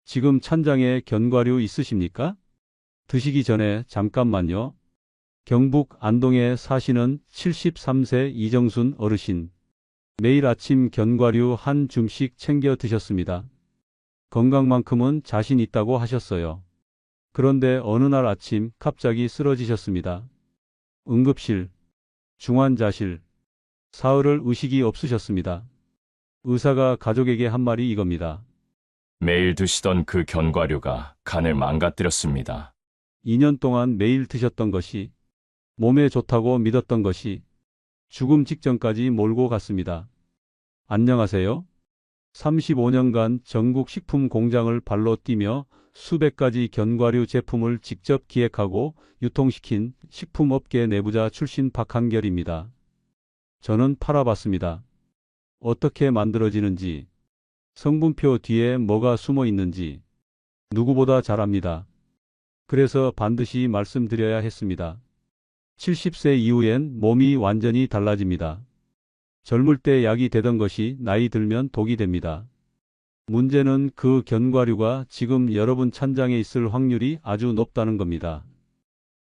지금 찬장에 견과류 있으십니까? 드시기 전에 잠깐만요. 경북 안동에 사시는 73세 이정순 어르신. 매일 아침 견과류 한 줌씩 챙겨 드셨습니다. 건강만큼은 자신 있다고 하셨어요. 그런데 어느 날 아침 갑자기 쓰러지셨습니다. 응급실, 중환자실, 사흘을 의식이 없으셨습니다. 의사가 가족에게 한 말이 이겁니다. 매일 드시던 그 견과류가 간을 망가뜨렸습니다. 2년 동안 매일 드셨던 것이, 몸에 좋다고 믿었던 것이 죽음 직전까지 몰고 갔습니다. 안녕하세요. 35년간 전국 식품 공장을 발로 뛰며 수백 가지 견과류 제품을 직접 기획하고 유통시킨 식품업계 내부자 출신 박한결입니다. 저는 팔아봤습니다. 어떻게 만들어지는지, 성분표 뒤에 뭐가 숨어 있는지 누구보다 잘 압니다. 그래서 반드시 말씀드려야 했습니다. 70세 이후엔 몸이 완전히 달라집니다. 젊을 때 약이 되던 것이 나이 들면 독이 됩니다. 문제는 그 견과류가 지금 여러분 찬장에 있을 확률이 아주 높다는 겁니다.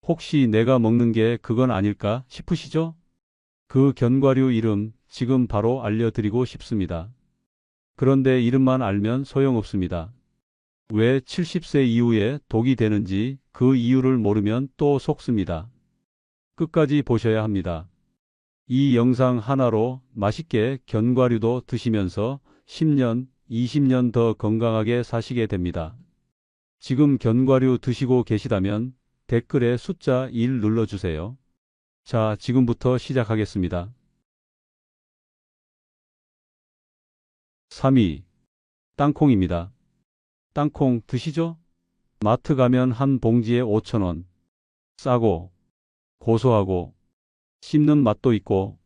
혹시 내가 먹는 게 그건 아닐까 싶으시죠? 그 견과류 이름 지금 바로 알려드리고 싶습니다. 그런데 이름만 알면 소용없습니다. 왜 70세 이후에 독이 되는지 그 이유를 모르면 또 속습니다. 끝까지 보셔야 합니다. 이 영상 하나로 맛있게 견과류도 드시면서 10년, 20년 더 건강하게 사시게 됩니다. 지금 견과류 드시고 계시다면 댓글에 숫자 1 눌러주세요. 자, 지금부터 시작하겠습니다. 3위, 땅콩입니다. 땅콩 드시죠? 마트 가면 한 봉지에 5,000원. 싸고, 고소하고, 씹는 맛도 있고,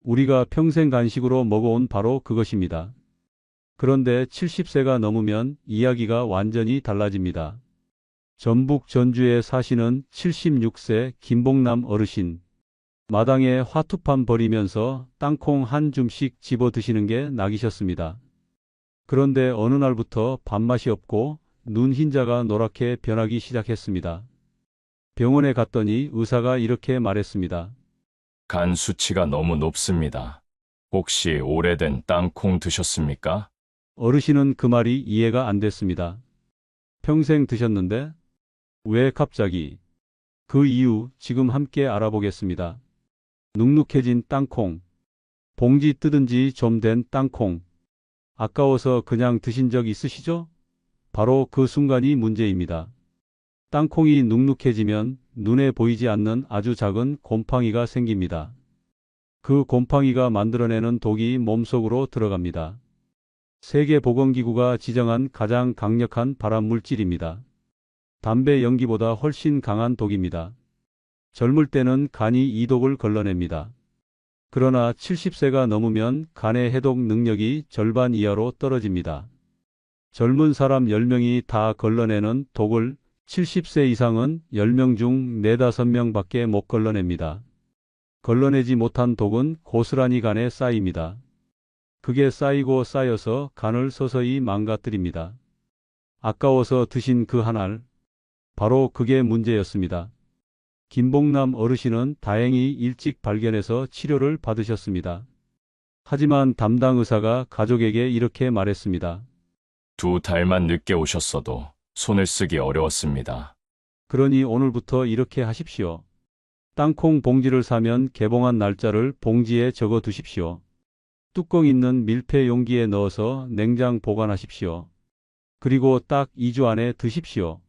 우리가 평생 간식으로 먹어온 바로 그것입니다. 그런데 70세가 넘으면 이야기가 완전히 달라집니다. 전북 전주에 사시는 76세 김봉남 어르신. 마당에 화투판 버리면서 땅콩 한 줌씩 집어 드시는 게 낙이셨습니다. 그런데 어느 날부터 밥맛이 없고 눈 흰자가 노랗게 변하기 시작했습니다. 병원에 갔더니 의사가 이렇게 말했습니다. 간 수치가 너무 높습니다. 혹시 오래된 땅콩 드셨습니까? 어르신은 그 말이 이해가 안 됐습니다. 평생 드셨는데 왜 갑자기? 그 이유 지금 함께 알아보겠습니다. 눅눅해진 땅콩, 봉지 뜯은 지 좀 된 땅콩, 아까워서 그냥 드신 적 있으시죠? 바로 그 순간이 문제입니다. 땅콩이 눅눅해지면 눈에 보이지 않는 아주 작은 곰팡이가 생깁니다. 그 곰팡이가 만들어내는 독이 몸속으로 들어갑니다. 세계보건기구가 지정한 가장 강력한 발암물질입니다. 담배 연기보다 훨씬 강한 독입니다. 젊을 때는 간이 이 독을 걸러냅니다. 그러나 70세가 넘으면 간의 해독 능력이 절반 이하로 떨어집니다. 젊은 사람 10명이 다 걸러내는 독을 70세 이상은 10명 중 4, 5명밖에 못 걸러냅니다. 걸러내지 못한 독은 고스란히 간에 쌓입니다. 그게 쌓이고 쌓여서 간을 서서히 망가뜨립니다. 아까워서 드신 그 한 알, 바로 그게 문제였습니다. 김봉남 어르신은 다행히 일찍 발견해서 치료를 받으셨습니다. 하지만 담당 의사가 가족에게 이렇게 말했습니다. 2달만 늦게 오셨어도 손을 쓰기 어려웠습니다. 그러니 오늘부터 이렇게 하십시오. 땅콩 봉지를 사면 개봉한 날짜를 봉지에 적어 두십시오. 뚜껑 있는 밀폐 용기에 넣어서 냉장 보관하십시오. 그리고 딱 2주 안에 드십시오.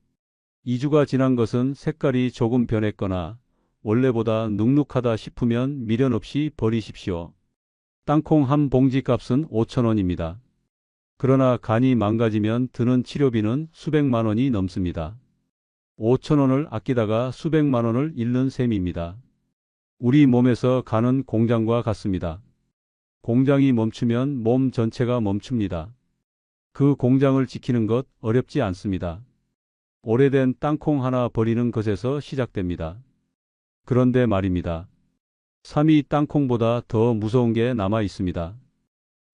2주가 지난 것은 색깔이 조금 변했거나 원래보다 눅눅하다 싶으면 미련 없이 버리십시오. 땅콩 한 봉지 값은 5,000원입니다. 그러나 간이 망가지면 드는 치료비는 수백만 원이 넘습니다. 5,000원을 아끼다가 수백만 원을 잃는 셈입니다. 우리 몸에서 간은 공장과 같습니다. 공장이 멈추면 몸 전체가 멈춥니다. 그 공장을 지키는 것 어렵지 않습니다. 오래된 땅콩 하나 버리는 것에서 시작됩니다. 그런데 말입니다. 3위 땅콩보다 더 무서운 게 남아 있습니다.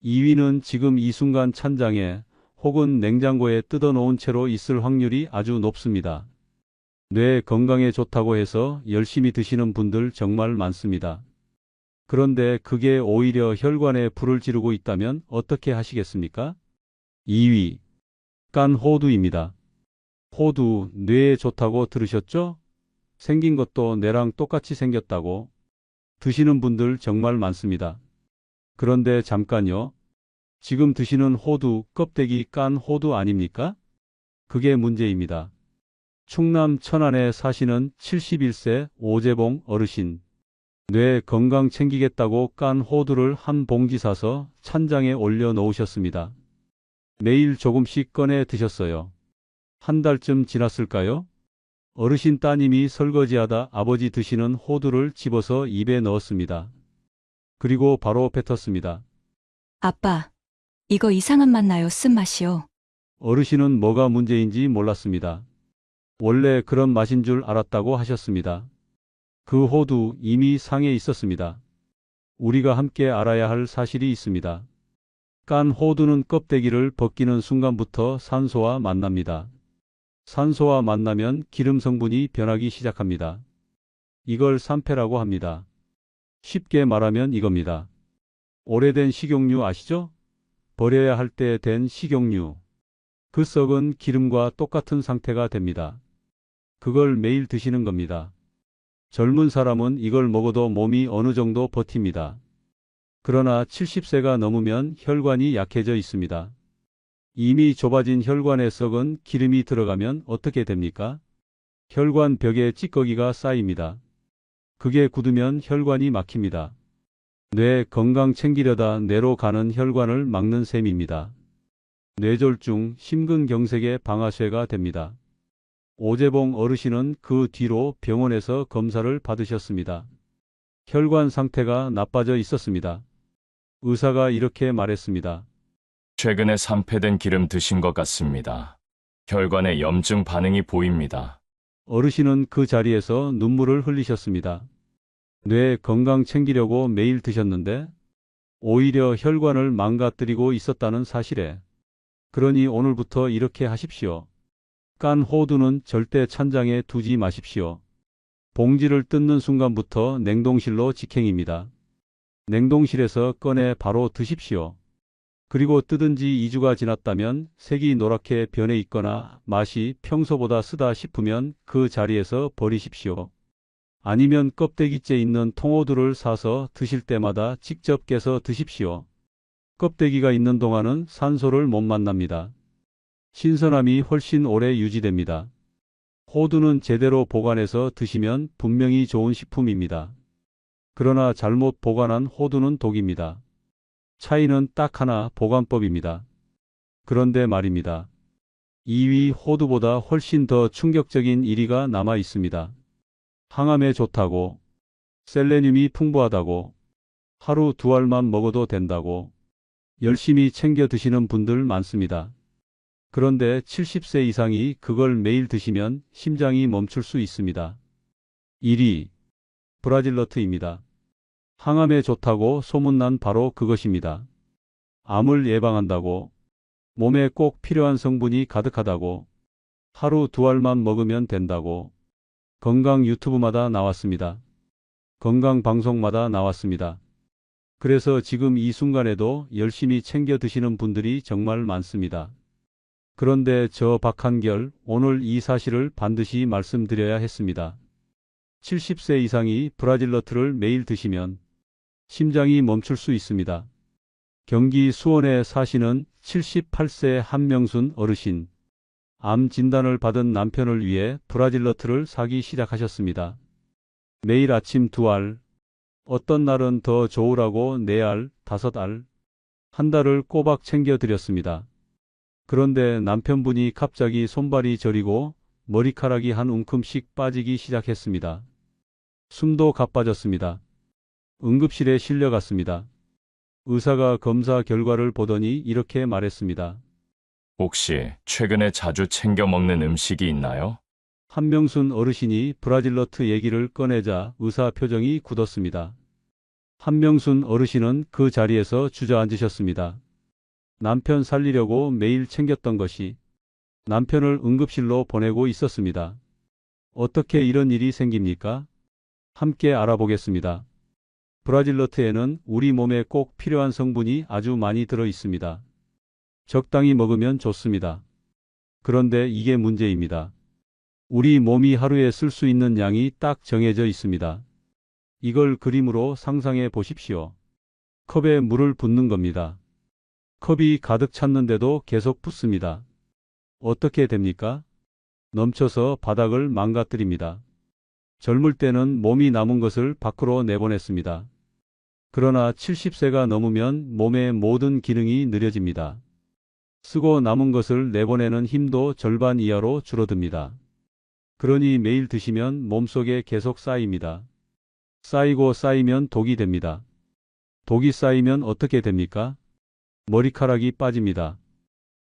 2위는 지금 이 순간 찬장에 혹은 냉장고에 뜯어놓은 채로 있을 확률이 아주 높습니다. 뇌 건강에 좋다고 해서 열심히 드시는 분들 정말 많습니다. 그런데 그게 오히려 혈관에 불을 지르고 있다면 어떻게 하시겠습니까? 2위, 깐 호두입니다. 호두, 뇌에 좋다고 들으셨죠? 생긴 것도 뇌랑 똑같이 생겼다고 드시는 분들 정말 많습니다. 그런데 잠깐요. 지금 드시는 호두 껍데기 깐 호두 아닙니까? 그게 문제입니다. 충남 천안에 사시는 71세 오재봉 어르신. 뇌 건강 챙기겠다고 깐 호두를 한 봉지 사서 찬장에 올려 놓으셨습니다. 매일 조금씩 꺼내 드셨어요. 한 달쯤 지났을까요? 어르신 따님이 설거지하다 아버지 드시는 호두를 집어서 입에 넣었습니다. 그리고 바로 뱉었습니다. 아빠, 이거 이상한 맛 나요, 쓴맛이요. 어르신은 뭐가 문제인지 몰랐습니다. 원래 그런 맛인 줄 알았다고 하셨습니다. 그 호두 이미 상해 있었습니다. 우리가 함께 알아야 할 사실이 있습니다. 깐 호두는 껍데기를 벗기는 순간부터 산소와 만납니다. 산소와 만나면 기름 성분이 변하기 시작합니다. 이걸 산패라고 합니다. 쉽게 말하면 이겁니다. 오래된 식용유 아시죠? 버려야 할 때 된 식용유. 그 썩은 기름과 똑같은 상태가 됩니다. 그걸 매일 드시는 겁니다. 젊은 사람은 이걸 먹어도 몸이 어느 정도 버팁니다. 그러나 70세가 넘으면 혈관이 약해져 있습니다. 이미 좁아진 혈관에 썩은 기름이 들어가면 어떻게 됩니까? 혈관 벽에 찌꺼기가 쌓입니다. 그게 굳으면 혈관이 막힙니다. 뇌 건강 챙기려다 뇌로 가는 혈관을 막는 셈입니다. 뇌졸중, 심근경색의 방아쇠가 됩니다. 오재봉 어르신은 그 뒤로 병원에서 검사를 받으셨습니다. 혈관 상태가 나빠져 있었습니다. 의사가 이렇게 말했습니다. 최근에 산패된 기름 드신 것 같습니다. 혈관에 염증 반응이 보입니다. 어르신은 그 자리에서 눈물을 흘리셨습니다. 뇌 건강 챙기려고 매일 드셨는데 오히려 혈관을 망가뜨리고 있었다는 사실에. 그러니 오늘부터 이렇게 하십시오. 깐 호두는 절대 찬장에 두지 마십시오. 봉지를 뜯는 순간부터 냉동실로 직행입니다. 냉동실에서 꺼내 바로 드십시오. 그리고 뜯은 지 2주가 지났다면 색이 노랗게 변해 있거나 맛이 평소보다 쓰다 싶으면 그 자리에서 버리십시오. 아니면 껍데기째 있는 통호두를 사서 드실 때마다 직접 깨서 드십시오. 껍데기가 있는 동안은 산소를 못 만납니다. 신선함이 훨씬 오래 유지됩니다. 호두는 제대로 보관해서 드시면 분명히 좋은 식품입니다. 그러나 잘못 보관한 호두는 독입니다. 차이는 딱 하나, 보관법입니다. 그런데 말입니다. 2위 호두보다 훨씬 더 충격적인 1위가 남아 있습니다. 항암에 좋다고, 셀레늄이 풍부하다고, 하루 2알만 먹어도 된다고 열심히 챙겨 드시는 분들 많습니다. 그런데 70세 이상이 그걸 매일 드시면 심장이 멈출 수 있습니다. 1위, 브라질너트입니다. 항암에 좋다고 소문난 바로 그것입니다. 암을 예방한다고, 몸에 꼭 필요한 성분이 가득하다고, 하루 2알만 먹으면 된다고, 건강 유튜브마다 나왔습니다. 건강 방송마다 나왔습니다. 그래서 지금 이 순간에도 열심히 챙겨 드시는 분들이 정말 많습니다. 그런데 저 박한결, 오늘 이 사실을 반드시 말씀드려야 했습니다. 70세 이상이 브라질너트를 매일 드시면 심장이 멈출 수 있습니다. 경기 수원에 사시는 78세 한명순 어르신. 암 진단을 받은 남편을 위해 브라질너트를 사기 시작하셨습니다. 매일 아침 2알, 어떤 날은 더 좋으라고 4알, 5알, 한 달을 꼬박 챙겨 드렸습니다. 그런데 남편분이 갑자기 손발이 저리고 머리카락이 한 움큼씩 빠지기 시작했습니다. 숨도 가빠졌습니다. 응급실에 실려갔습니다. 의사가 검사 결과를 보더니 이렇게 말했습니다. 혹시 최근에 자주 챙겨 먹는 음식이 있나요? 한명순 어르신이 브라질너트 얘기를 꺼내자 의사 표정이 굳었습니다. 한명순 어르신은 그 자리에서 주저앉으셨습니다. 남편 살리려고 매일 챙겼던 것이 남편을 응급실로 보내고 있었습니다. 어떻게 이런 일이 생깁니까? 함께 알아보겠습니다. 브라질너트에는 우리 몸에 꼭 필요한 성분이 아주 많이 들어 있습니다. 적당히 먹으면 좋습니다. 그런데 이게 문제입니다. 우리 몸이 하루에 쓸 수 있는 양이 딱 정해져 있습니다. 이걸 그림으로 상상해 보십시오. 컵에 물을 붓는 겁니다. 컵이 가득 찼는데도 계속 붓습니다. 어떻게 됩니까? 넘쳐서 바닥을 망가뜨립니다. 젊을 때는 몸이 남은 것을 밖으로 내보냈습니다. 그러나 70세가 넘으면 몸의 모든 기능이 느려집니다. 쓰고 남은 것을 내보내는 힘도 절반 이하로 줄어듭니다. 그러니 매일 드시면 몸속에 계속 쌓입니다. 쌓이고 쌓이면 독이 됩니다. 독이 쌓이면 어떻게 됩니까? 머리카락이 빠집니다.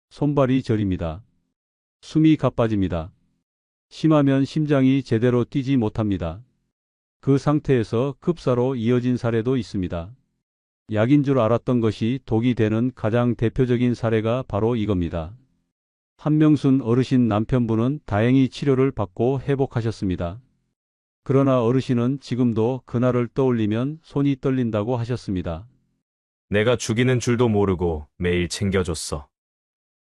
손발이 저립니다. 숨이 가빠집니다. 심하면 심장이 제대로 뛰지 못합니다. 그 상태에서 급사로 이어진 사례도 있습니다. 약인 줄 알았던 것이 독이 되는 가장 대표적인 사례가 바로 이겁니다. 한명순 어르신 남편분은 다행히 치료를 받고 회복하셨습니다. 그러나 어르신은 지금도 그날을 떠올리면 손이 떨린다고 하셨습니다. 내가 죽이는 줄도 모르고 매일 챙겨줬어.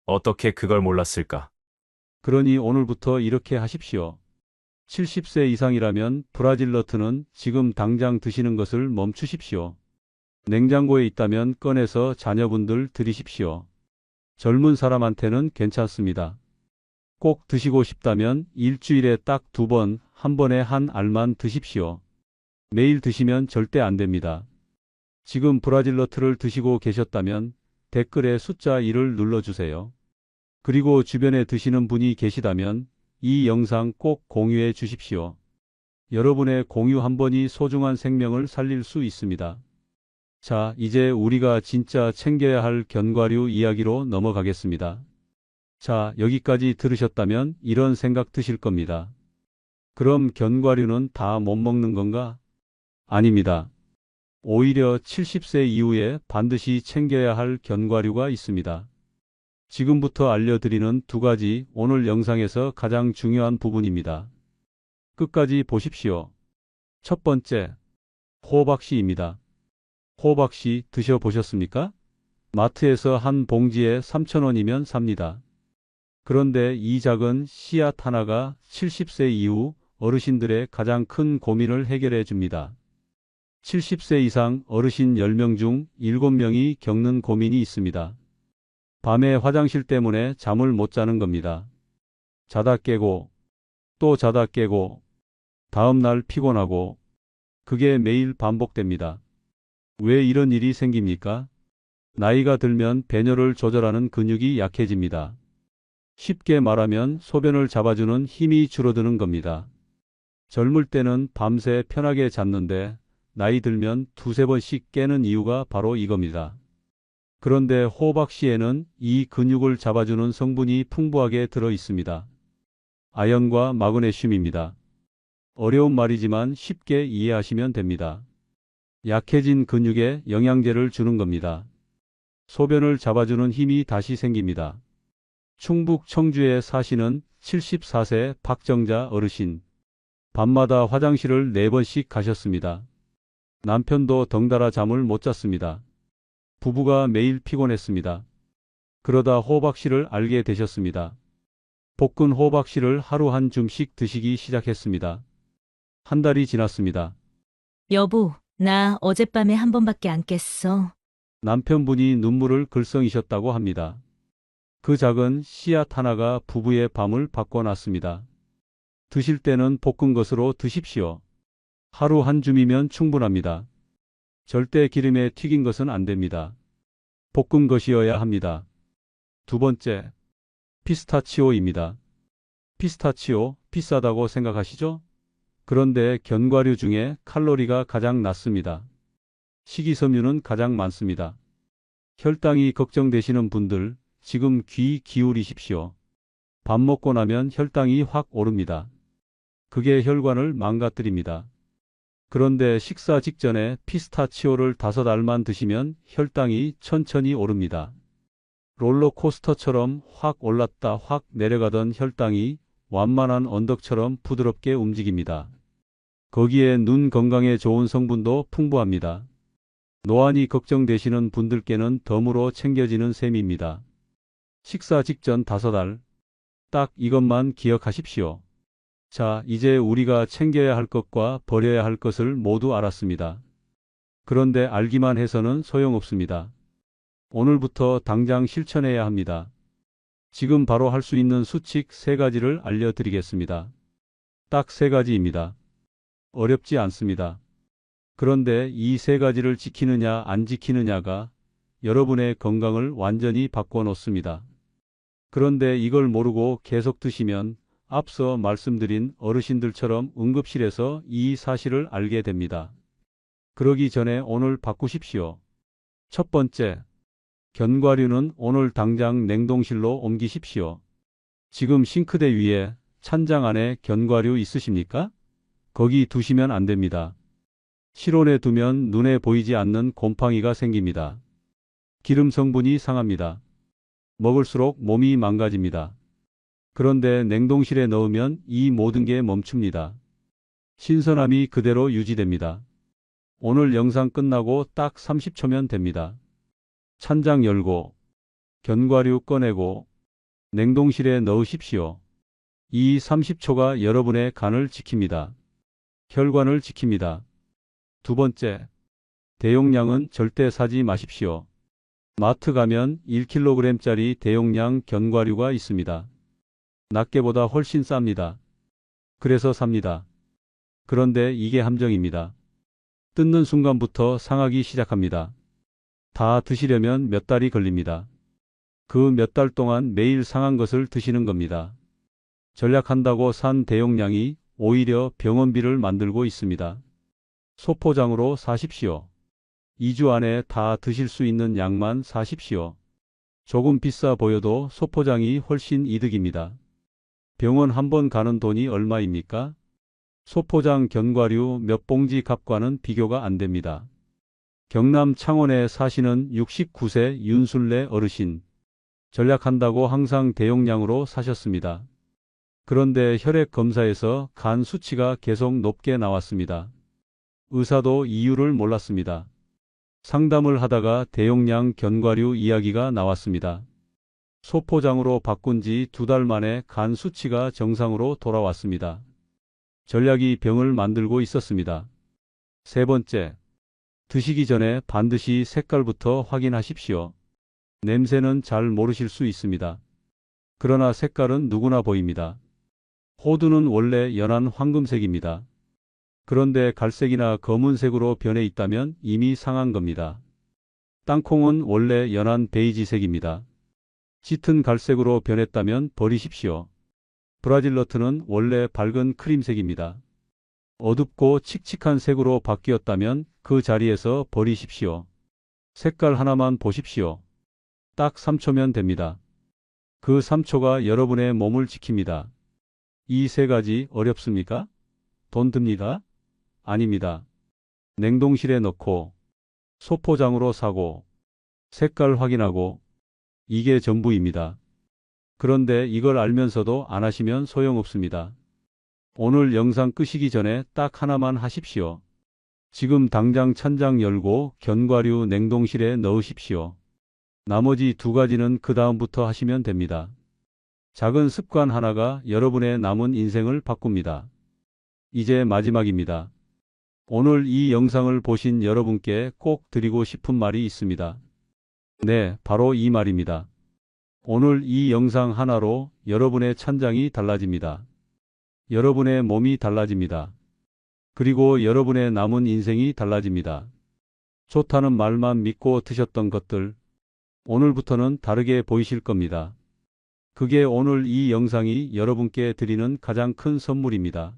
어떻게 그걸 몰랐을까? 그러니 오늘부터 이렇게 하십시오. 70세 이상이라면 브라질너트는 지금 당장 드시는 것을 멈추십시오. 냉장고에 있다면 꺼내서 자녀분들 드리십시오. 젊은 사람한테는 괜찮습니다. 꼭 드시고 싶다면 일주일에 딱 2번, 한 번에 한 알만 드십시오. 매일 드시면 절대 안 됩니다. 지금 브라질너트를 드시고 계셨다면 댓글에 숫자 1을 눌러주세요. 그리고 주변에 드시는 분이 계시다면 이 영상 꼭 공유해 주십시오. 여러분의 공유 한 번이 소중한 생명을 살릴 수 있습니다. 자, 이제 우리가 진짜 챙겨야 할 견과류 이야기로 넘어가겠습니다. 자, 여기까지 들으셨다면 이런 생각 드실 겁니다. 그럼 견과류는 다 못 먹는 건가? 아닙니다. 오히려 70세 이후에 반드시 챙겨야 할 견과류가 있습니다. 지금부터 알려드리는 2가지 오늘 영상에서 가장 중요한 부분입니다. 끝까지 보십시오. 첫 번째, 호박씨입니다. 호박씨 드셔보셨습니까? 마트에서 한 봉지에 3,000원이면 삽니다. 그런데 이 작은 씨앗 하나가 70세 이후 어르신들의 가장 큰 고민을 해결해 줍니다. 70세 이상 어르신 10명 중 7명이 겪는 고민이 있습니다. 밤에 화장실 때문에 잠을 못 자는 겁니다. 자다 깨고 또 자다 깨고 다음 날 피곤하고 그게 매일 반복됩니다. 왜 이런 일이 생깁니까? 나이가 들면 배뇨를 조절하는 근육이 약해집니다. 쉽게 말하면 소변을 잡아주는 힘이 줄어드는 겁니다. 젊을 때는 밤새 편하게 잤는데 나이 들면 2~3번씩 깨는 이유가 바로 이겁니다. 그런데 호박씨에는 이 근육을 잡아주는 성분이 풍부하게 들어 있습니다. 아연과 마그네슘입니다. 어려운 말이지만 쉽게 이해하시면 됩니다. 약해진 근육에 영양제를 주는 겁니다. 소변을 잡아주는 힘이 다시 생깁니다. 충북 청주에 사시는 74세 박정자 어르신. 밤마다 화장실을 4번씩 가셨습니다. 남편도 덩달아 잠을 못 잤습니다. 부부가 매일 피곤했습니다. 그러다 호박씨를 알게 되셨습니다. 볶은 호박씨를 하루 한 줌씩 드시기 시작했습니다. 한 달이 지났습니다. 여보, 나 어젯밤에 한 번밖에 안 깼어. 남편분이 눈물을 글썽이셨다고 합니다. 그 작은 씨앗 하나가 부부의 밤을 바꿔놨습니다. 드실 때는 볶은 것으로 드십시오. 하루 한 줌이면 충분합니다. 절대 기름에 튀긴 것은 안 됩니다. 볶은 것이어야 합니다. 2번째, 피스타치오입니다. 피스타치오 비싸다고 생각하시죠? 그런데 견과류 중에 칼로리가 가장 낮습니다. 식이섬유는 가장 많습니다. 혈당이 걱정되시는 분들 지금 귀 기울이십시오. 밥 먹고 나면 혈당이 확 오릅니다. 그게 혈관을 망가뜨립니다. 그런데 식사 직전에 피스타치오를 5알만 드시면 혈당이 천천히 오릅니다. 롤러코스터처럼 확 올랐다 확 내려가던 혈당이 완만한 언덕처럼 부드럽게 움직입니다. 거기에 눈 건강에 좋은 성분도 풍부합니다. 노안이 걱정되시는 분들께는 덤으로 챙겨지는 셈입니다. 식사 직전 5알. 딱 이것만 기억하십시오. 자, 이제 우리가 챙겨야 할 것과 버려야 할 것을 모두 알았습니다. 그런데 알기만 해서는 소용없습니다. 오늘부터 당장 실천해야 합니다. 지금 바로 할 수 있는 수칙 3가지를 알려드리겠습니다. 딱 3가지입니다. 어렵지 않습니다. 그런데 이 3가지를 지키느냐 안 지키느냐가 여러분의 건강을 완전히 바꿔놓습니다. 그런데 이걸 모르고 계속 드시면 앞서 말씀드린 어르신들처럼 응급실에서 이 사실을 알게 됩니다. 그러기 전에 오늘 바꾸십시오. 첫 번째, 견과류는 오늘 당장 냉동실로 옮기십시오. 지금 싱크대 위에 찬장 안에 견과류 있으십니까? 거기 두시면 안 됩니다. 실온에 두면 눈에 보이지 않는 곰팡이가 생깁니다. 기름 성분이 상합니다. 먹을수록 몸이 망가집니다. 그런데 냉동실에 넣으면 이 모든 게 멈춥니다. 신선함이 그대로 유지됩니다. 오늘 영상 끝나고 딱 30초면 됩니다. 찬장 열고 견과류 꺼내고 냉동실에 넣으십시오. 이 30초가 여러분의 간을 지킵니다. 혈관을 지킵니다. 두 번째, 대용량은 절대 사지 마십시오. 마트 가면 1kg짜리 대용량 견과류가 있습니다. 낱개보다 훨씬 쌉니다. 그래서 삽니다. 그런데 이게 함정입니다. 뜯는 순간부터 상하기 시작합니다. 다 드시려면 몇 달이 걸립니다. 그 몇 달 동안 매일 상한 것을 드시는 겁니다. 절약한다고 산 대용량이 오히려 병원비를 만들고 있습니다. 소포장으로 사십시오. 2주 안에 다 드실 수 있는 양만 사십시오. 조금 비싸 보여도 소포장이 훨씬 이득입니다. 병원 한 번 가는 돈이 얼마입니까? 소포장 견과류 몇 봉지 값과는 비교가 안 됩니다. 경남 창원에 사시는 69세 윤술래 어르신. 절약한다고 항상 대용량으로 사셨습니다. 그런데 혈액 검사에서 간 수치가 계속 높게 나왔습니다. 의사도 이유를 몰랐습니다. 상담을 하다가 대용량 견과류 이야기가 나왔습니다. 소포장으로 바꾼 지 2달 만에 간 수치가 정상으로 돌아왔습니다. 전략이 병을 만들고 있었습니다. 세 번째, 드시기 전에 반드시 색깔부터 확인하십시오. 냄새는 잘 모르실 수 있습니다. 그러나 색깔은 누구나 보입니다. 호두는 원래 연한 황금색입니다. 그런데 갈색이나 검은색으로 변해 있다면 이미 상한 겁니다. 땅콩은 원래 연한 베이지색입니다. 짙은 갈색으로 변했다면 버리십시오. 브라질 너트는 원래 밝은 크림색입니다. 어둡고 칙칙한 색으로 바뀌었다면 그 자리에서 버리십시오. 색깔 하나만 보십시오. 딱 3초면 됩니다. 그 3초가 여러분의 몸을 지킵니다. 이 3가지 어렵습니까? 돈 듭니까? 아닙니다. 냉동실에 넣고 소포장으로 사고 색깔 확인하고 이게 전부입니다. 그런데 이걸 알면서도 안 하시면 소용없습니다. 오늘 영상 끄시기 전에 딱 하나만 하십시오. 지금 당장 찬장 열고 견과류 냉동실에 넣으십시오. 나머지 2가지는 그 다음부터 하시면 됩니다. 작은 습관 하나가 여러분의 남은 인생을 바꿉니다. 이제 마지막입니다. 오늘 이 영상을 보신 여러분께 꼭 드리고 싶은 말이 있습니다. 네, 바로 이 말입니다. 오늘 이 영상 하나로 여러분의 찬장이 달라집니다. 여러분의 몸이 달라집니다. 그리고 여러분의 남은 인생이 달라집니다. 좋다는 말만 믿고 드셨던 것들, 오늘부터는 다르게 보이실 겁니다. 그게 오늘 이 영상이 여러분께 드리는 가장 큰 선물입니다.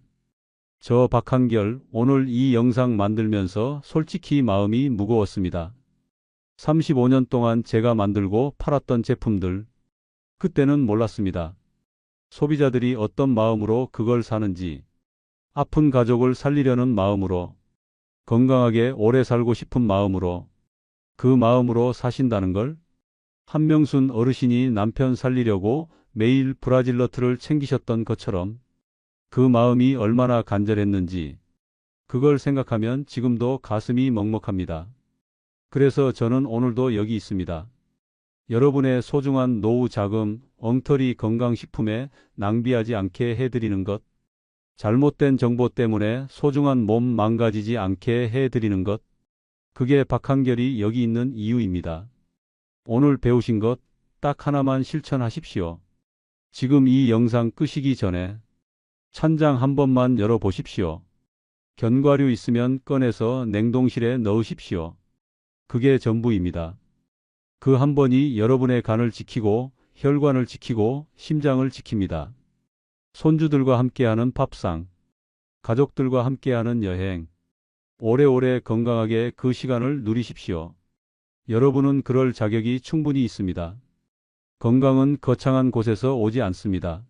저 박한결, 오늘 이 영상 만들면서 솔직히 마음이 무거웠습니다. 35년 동안 제가 만들고 팔았던 제품들, 그때는 몰랐습니다. 소비자들이 어떤 마음으로 그걸 사는지, 아픈 가족을 살리려는 마음으로, 건강하게 오래 살고 싶은 마음으로, 그 마음으로 사신다는 걸 한명순 어르신이 남편 살리려고 매일 브라질 너트를 챙기셨던 것처럼 그 마음이 얼마나 간절했는지 그걸 생각하면 지금도 가슴이 먹먹합니다. 그래서 저는 오늘도 여기 있습니다. 여러분의 소중한 노후 자금, 엉터리 건강식품에 낭비하지 않게 해드리는 것, 잘못된 정보 때문에 소중한 몸 망가지지 않게 해드리는 것, 그게 박한결이 여기 있는 이유입니다. 오늘 배우신 것 딱 하나만 실천하십시오. 지금 이 영상 끄시기 전에 찬장 한 번만 열어보십시오. 견과류 있으면 꺼내서 냉동실에 넣으십시오. 그게 전부입니다. 그 한 번이 여러분의 간을 지키고 혈관을 지키고 심장을 지킵니다. 손주들과 함께하는 밥상, 가족들과 함께하는 여행, 오래오래 건강하게 그 시간을 누리십시오. 여러분은 그럴 자격이 충분히 있습니다. 건강은 거창한 곳에서 오지 않습니다.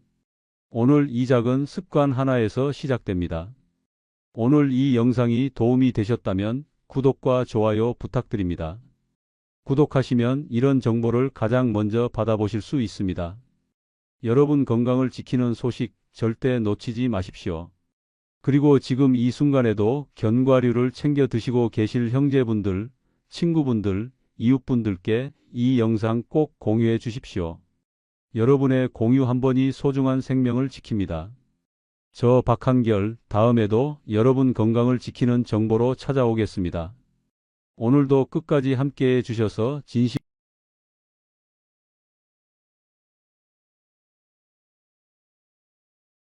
오늘 이 작은 습관 하나에서 시작됩니다. 오늘 이 영상이 도움이 되셨다면 구독과 좋아요 부탁드립니다. 구독하시면 이런 정보를 가장 먼저 받아보실 수 있습니다. 여러분 건강을 지키는 소식 절대 놓치지 마십시오. 그리고 지금 이 순간에도 견과류를 챙겨 드시고 계실 형제분들, 친구분들, 이웃분들께 이 영상 꼭 공유해 주십시오. 여러분의 공유 한 번이 소중한 생명을 지킵니다. 저 박한결 다음에도 여러분 건강을 지키는 정보로 찾아오겠습니다. 오늘도 끝까지 함께해 주셔서 진심